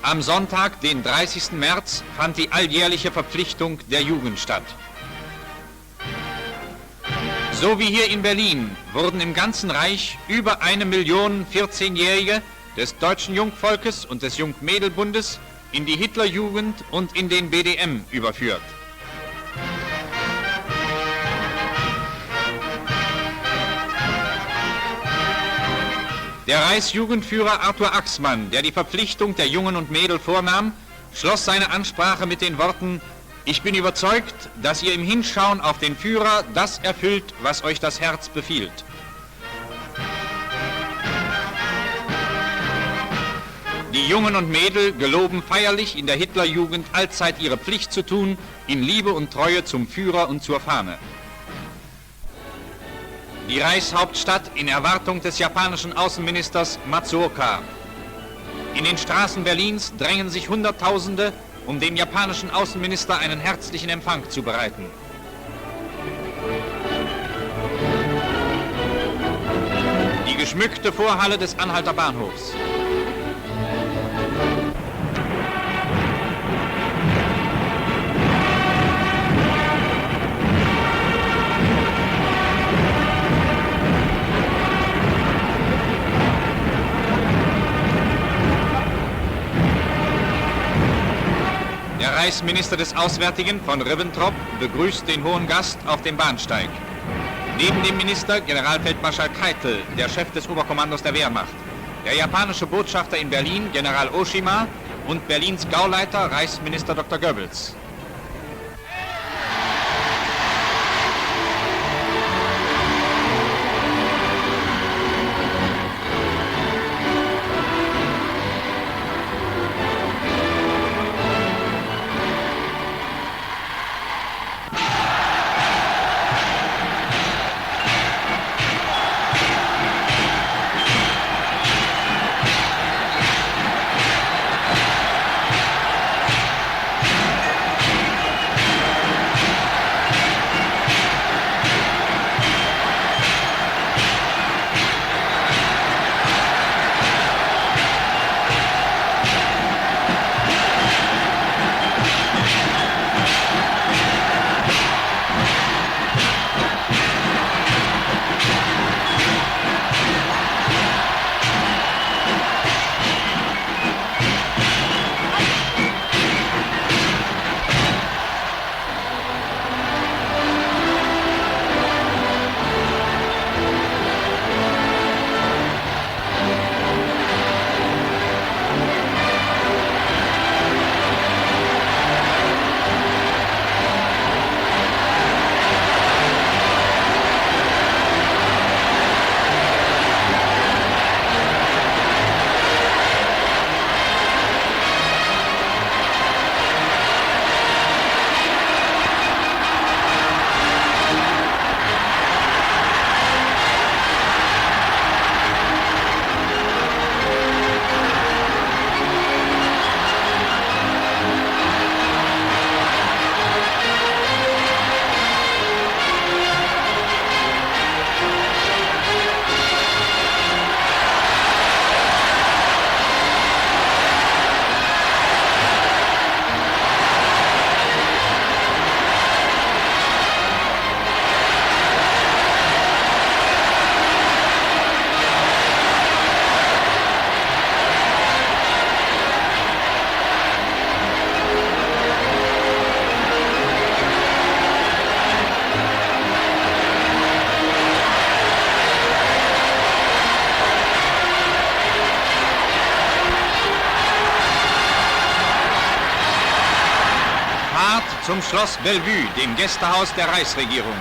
Am Sonntag, den 30. März, fand die alljährliche Verpflichtung der Jugend statt. So wie hier in Berlin wurden im ganzen Reich über 1 Million 14-Jährige des deutschen Jungvolkes und des Jungmädelbundes in die Hitlerjugend und in den BDM überführt. Der Reichsjugendführer Arthur Axmann, der die Verpflichtung der Jungen und Mädel vornahm, schloss seine Ansprache mit den Worten: Ich bin überzeugt, dass ihr im Hinschauen auf den Führer das erfüllt, was euch das Herz befiehlt. Die Jungen und Mädel geloben feierlich in der Hitlerjugend allzeit ihre Pflicht zu tun, in Liebe und Treue zum Führer und zur Fahne. Die Reichshauptstadt in Erwartung des japanischen Außenministers Matsuoka. In den Straßen Berlins drängen sich Hunderttausende, um dem japanischen Außenminister einen herzlichen Empfang zu bereiten. Die geschmückte Vorhalle des Anhalter Bahnhofs. Der Reichsminister des Auswärtigen von Ribbentrop begrüßt den hohen Gast auf dem Bahnsteig. Neben dem Minister Generalfeldmarschall Keitel, der Chef des Oberkommandos der Wehrmacht, der japanische Botschafter in Berlin, General Oshima, und Berlins Gauleiter, Reichsminister Dr. Goebbels. Zum Schloss Bellevue, dem Gästehaus der Reichsregierung.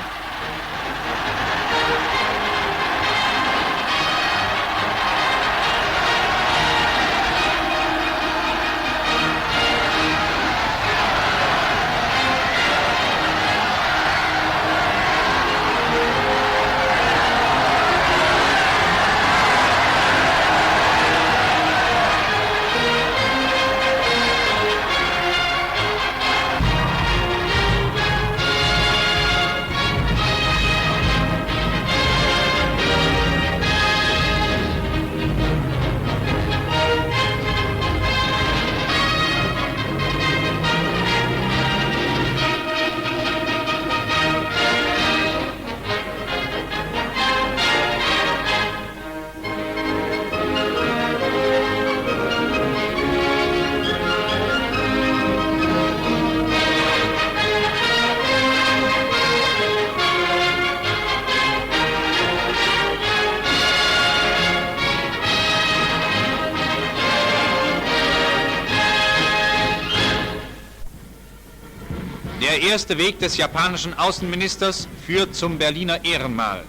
Der erste Weg des japanischen Außenministers führt zum Berliner Ehrenmal.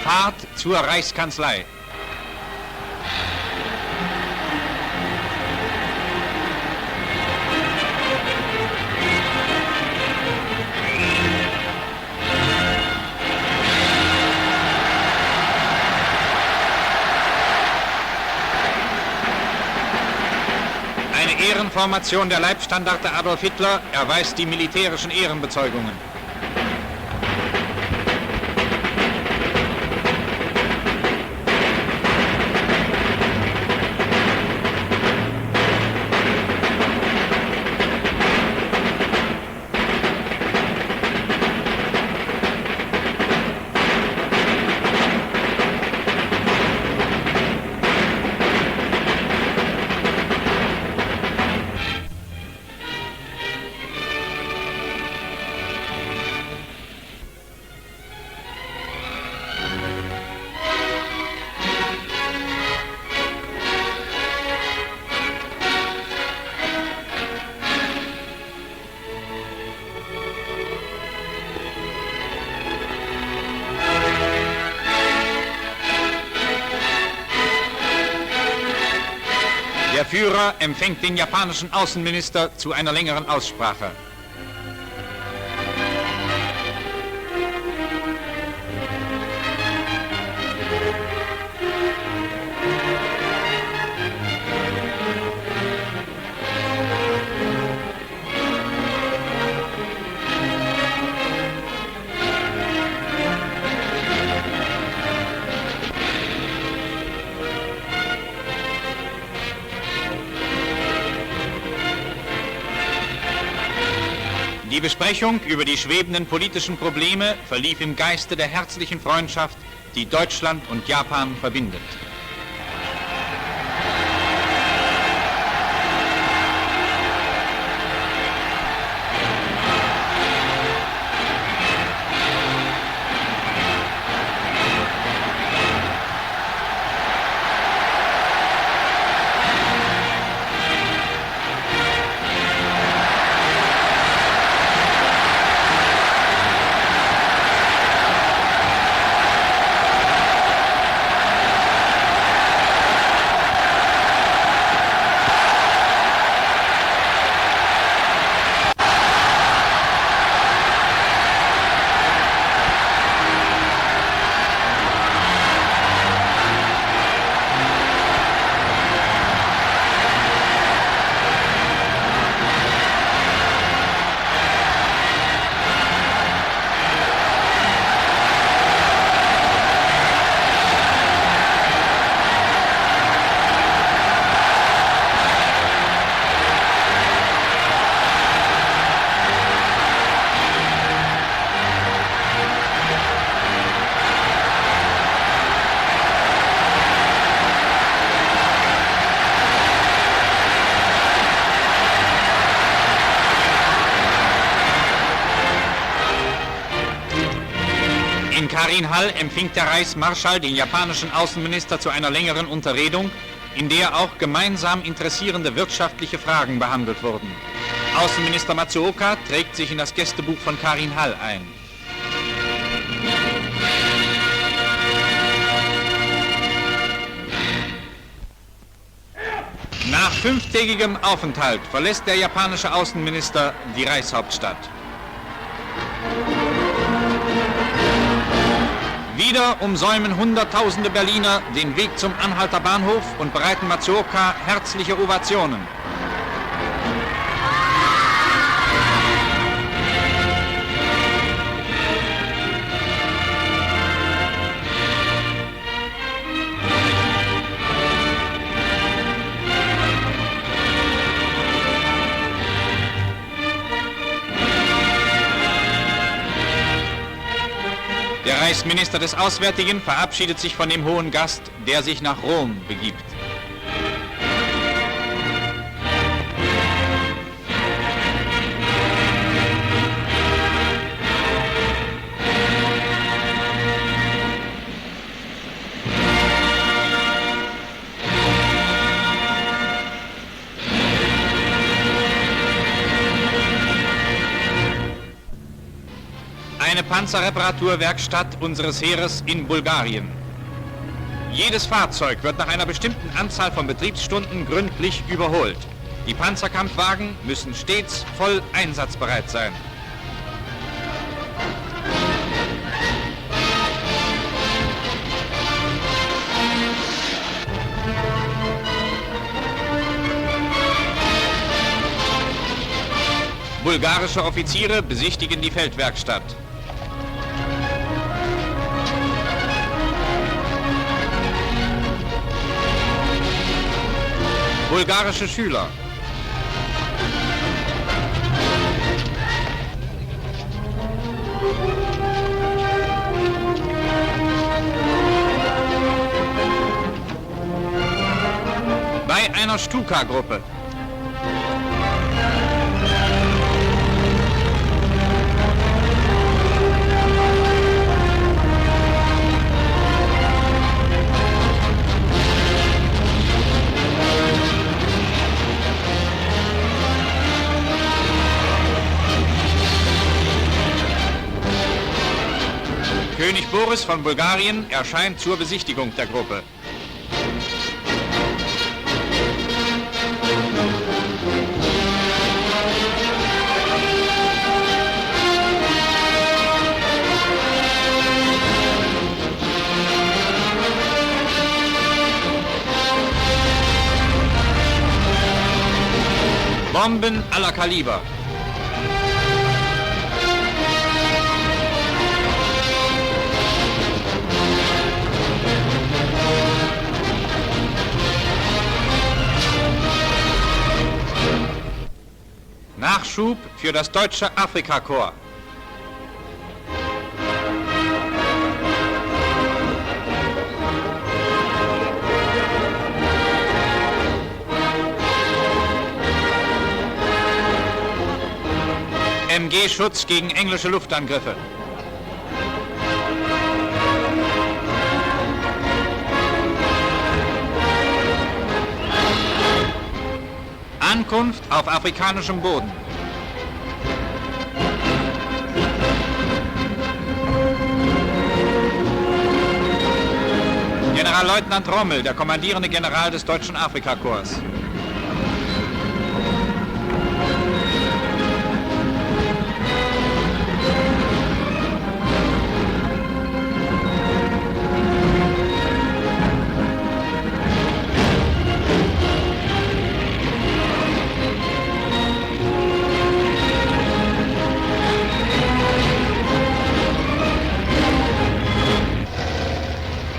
Fahrt zur Reichskanzlei. Eine Ehrenformation der Leibstandarte Adolf Hitler erweist die militärischen Ehrenbezeugungen. Der Führer empfängt den japanischen Außenminister zu einer längeren Aussprache. Die Besprechung über die schwebenden politischen Probleme verlief im Geiste der herzlichen Freundschaft, die Deutschland und Japan verbindet. In Karin-Hall empfing der Reichsmarschall den japanischen Außenminister zu einer längeren Unterredung, in der auch gemeinsam interessierende wirtschaftliche Fragen behandelt wurden. Außenminister Matsuoka trägt sich in das Gästebuch von Karin-Hall ein. Nach 5-tägigem Aufenthalt verlässt der japanische Außenminister die Reichshauptstadt. Wieder umsäumen Hunderttausende Berliner den Weg zum Anhalter Bahnhof und bereiten Matsuoka herzliche Ovationen. Der Reichsminister des Auswärtigen verabschiedet sich von dem hohen Gast, der sich nach Rom begibt. Eine Panzerreparaturwerkstatt unseres Heeres in Bulgarien. Jedes Fahrzeug wird nach einer bestimmten Anzahl von Betriebsstunden gründlich überholt. Die Panzerkampfwagen müssen stets voll einsatzbereit sein. Bulgarische Offiziere besichtigen die Feldwerkstatt. Bulgarische Schüler. Bei einer Stuka-Gruppe. König Boris von Bulgarien erscheint zur Besichtigung der Gruppe. Bomben aller Kaliber. Nachschub für das deutsche Afrikakorps. MG-Schutz gegen englische Luftangriffe. Ankunft auf afrikanischem Boden. Generalleutnant Rommel, der kommandierende General des deutschen Afrikakorps.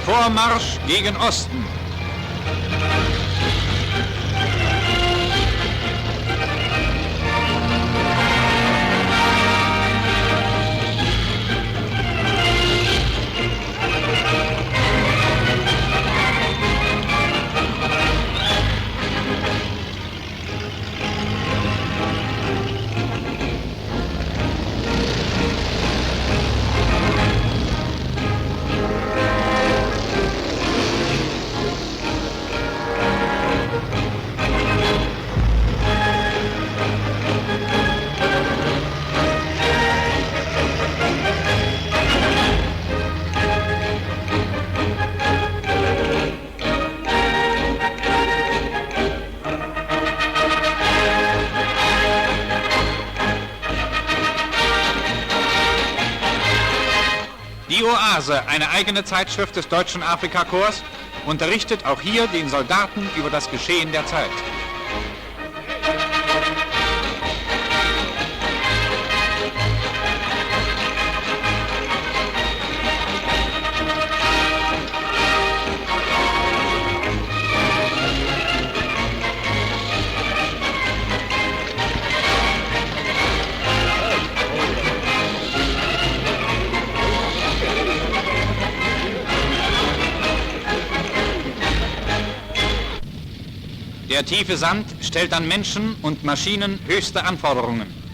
Vormarsch gegen Osten. Die Oase, eine eigene Zeitschrift des Deutschen Afrikakorps, unterrichtet auch hier den Soldaten über das Geschehen der Zeit. Der tiefe Sand stellt an Menschen und Maschinen höchste Anforderungen.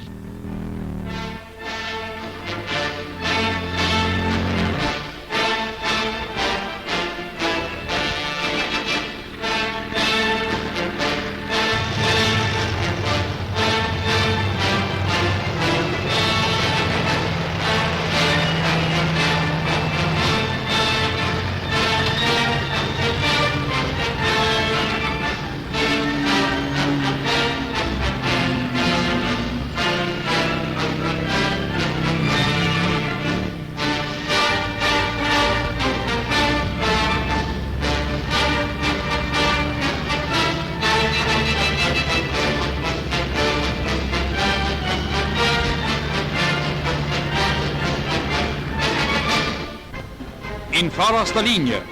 In vorderster Linie.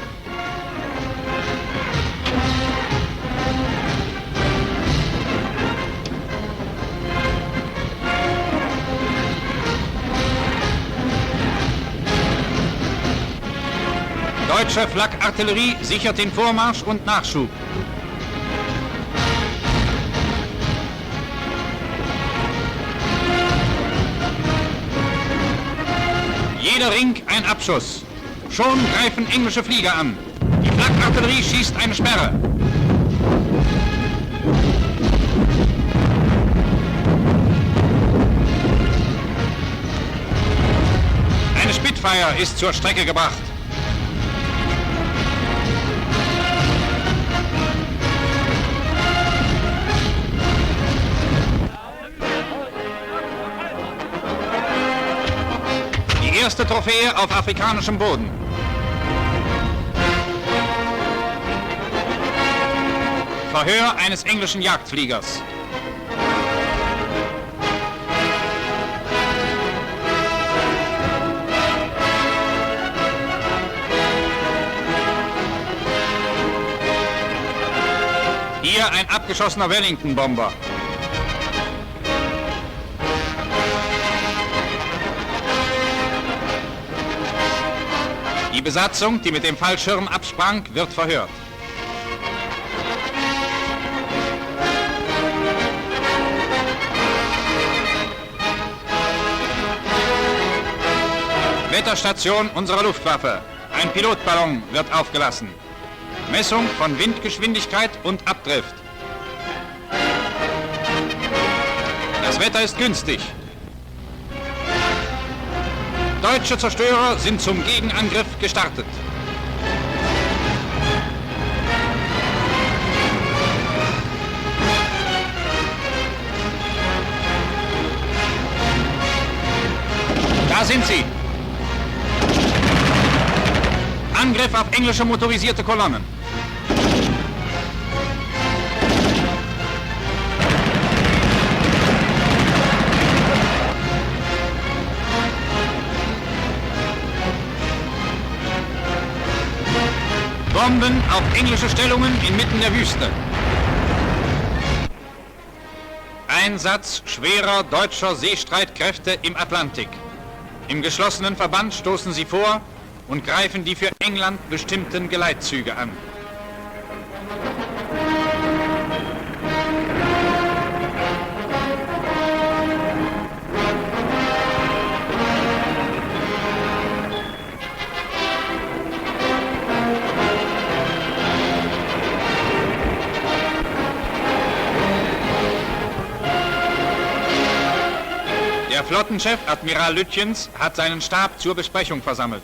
Deutsche Flakartillerie sichert den Vormarsch und Nachschub. Jeder Ring ein Abschuss. Schon greifen englische Flieger an. Die Flakartillerie schießt eine Sperre. Eine Spitfire ist zur Strecke gebracht. Die erste Trophäe auf afrikanischem Boden. Verhör eines englischen Jagdfliegers. Hier ein abgeschossener Wellington-Bomber. Die Besatzung, die mit dem Fallschirm absprang, wird verhört. Wetterstation unserer Luftwaffe. Ein Pilotballon wird aufgelassen. Messung von Windgeschwindigkeit und Abdrift. Das Wetter ist günstig. Deutsche Zerstörer sind zum Gegenangriff gestartet. Da sind sie. Angriff auf englische motorisierte Kolonnen. Bomben auf englische Stellungen inmitten der Wüste. Einsatz schwerer deutscher Seestreitkräfte im Atlantik. Im geschlossenen Verband stoßen sie vor und greifen die für England bestimmten Geleitzüge an. Der Flottenchef Admiral Lütjens hat seinen Stab zur Besprechung versammelt.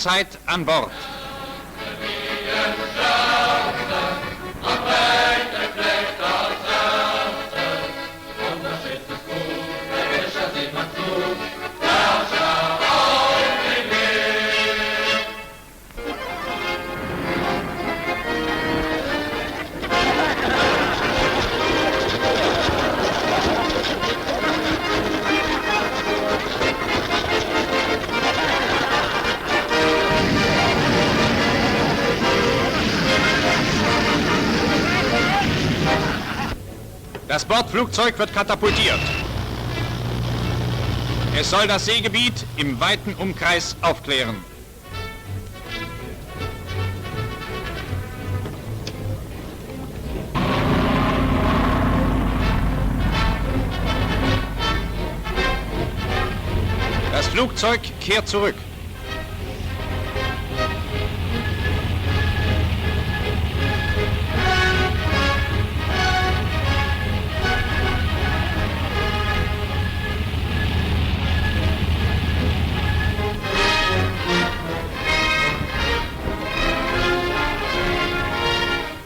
Zeit an Bord. Das Bordflugzeug wird katapultiert. Es soll das Seegebiet im weiten Umkreis aufklären. Das Flugzeug kehrt zurück.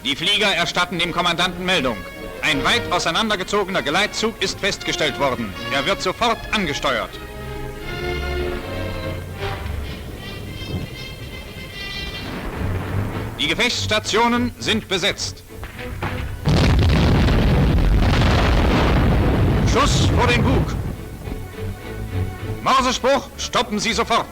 Die Flieger erstatten dem Kommandanten Meldung. Ein weit auseinandergezogener Geleitzug ist festgestellt worden. Er wird sofort angesteuert. Die Gefechtsstationen sind besetzt. Schuss vor den Bug. Morsespruch, stoppen Sie sofort.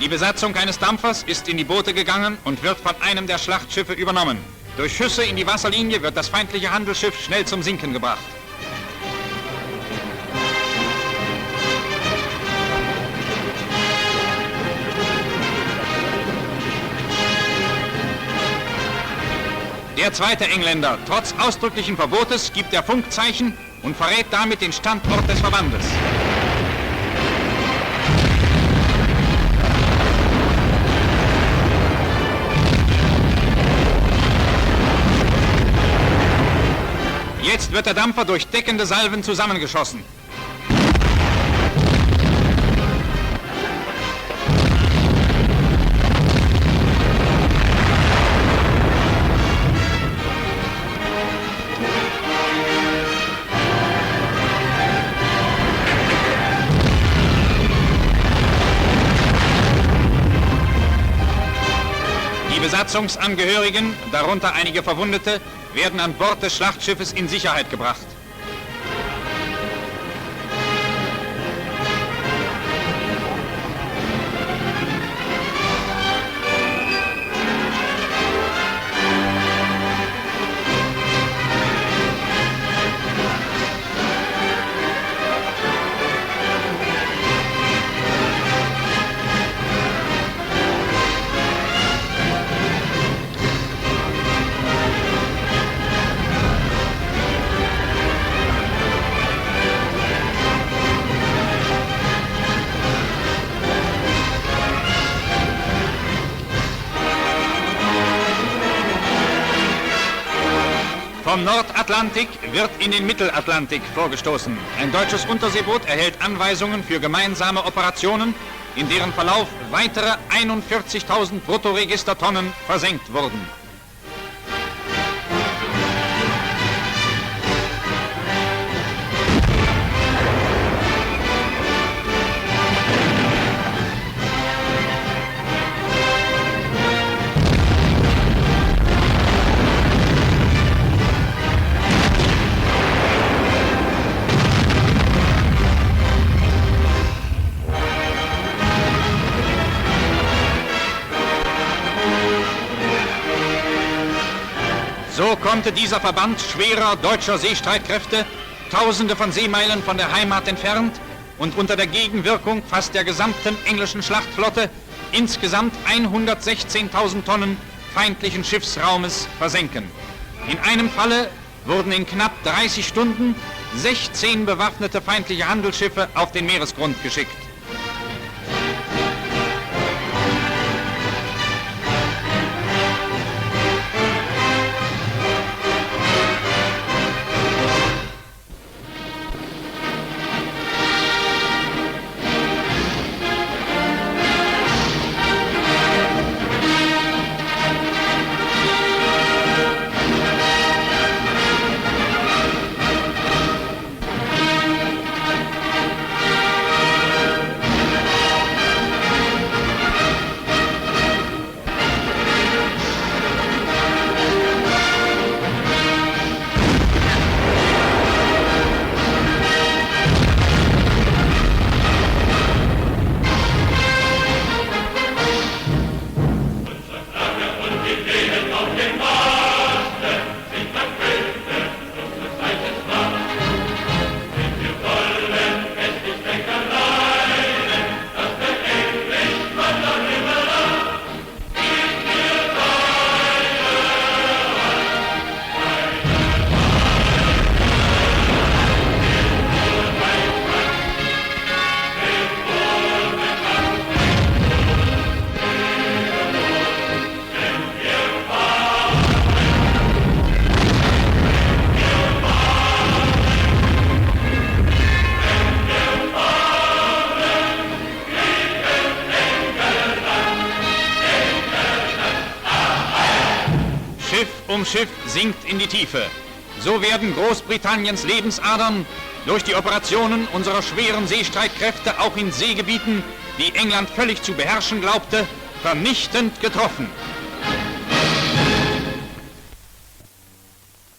Die Besatzung eines Dampfers ist in die Boote gegangen und wird von einem der Schlachtschiffe übernommen. Durch Schüsse in die Wasserlinie wird das feindliche Handelsschiff schnell zum Sinken gebracht. Der zweite Engländer, trotz ausdrücklichen Verbotes, gibt der Funkzeichen und verrät damit den Standort des Verbandes. Jetzt wird der Dampfer durch deckende Salven zusammengeschossen. Die Besatzungsangehörigen, darunter einige Verwundete, werden an Bord des Schlachtschiffes in Sicherheit gebracht. Vom Nordatlantik wird in den Mittelatlantik vorgestoßen. Ein deutsches Unterseeboot erhält Anweisungen für gemeinsame Operationen, in deren Verlauf weitere 41.000 Bruttoregistertonnen versenkt wurden. So konnte dieser Verband schwerer deutscher Seestreitkräfte, Tausende von Seemeilen von der Heimat entfernt und unter der Gegenwirkung fast der gesamten englischen Schlachtflotte insgesamt 116.000 Tonnen feindlichen Schiffsraumes versenken. In einem Falle wurden in knapp 30 Stunden 16 bewaffnete feindliche Handelsschiffe auf den Meeresgrund geschickt. Schiff sinkt in die Tiefe. So werden Großbritanniens Lebensadern durch die Operationen unserer schweren Seestreitkräfte auch in Seegebieten, die England völlig zu beherrschen glaubte, vernichtend getroffen.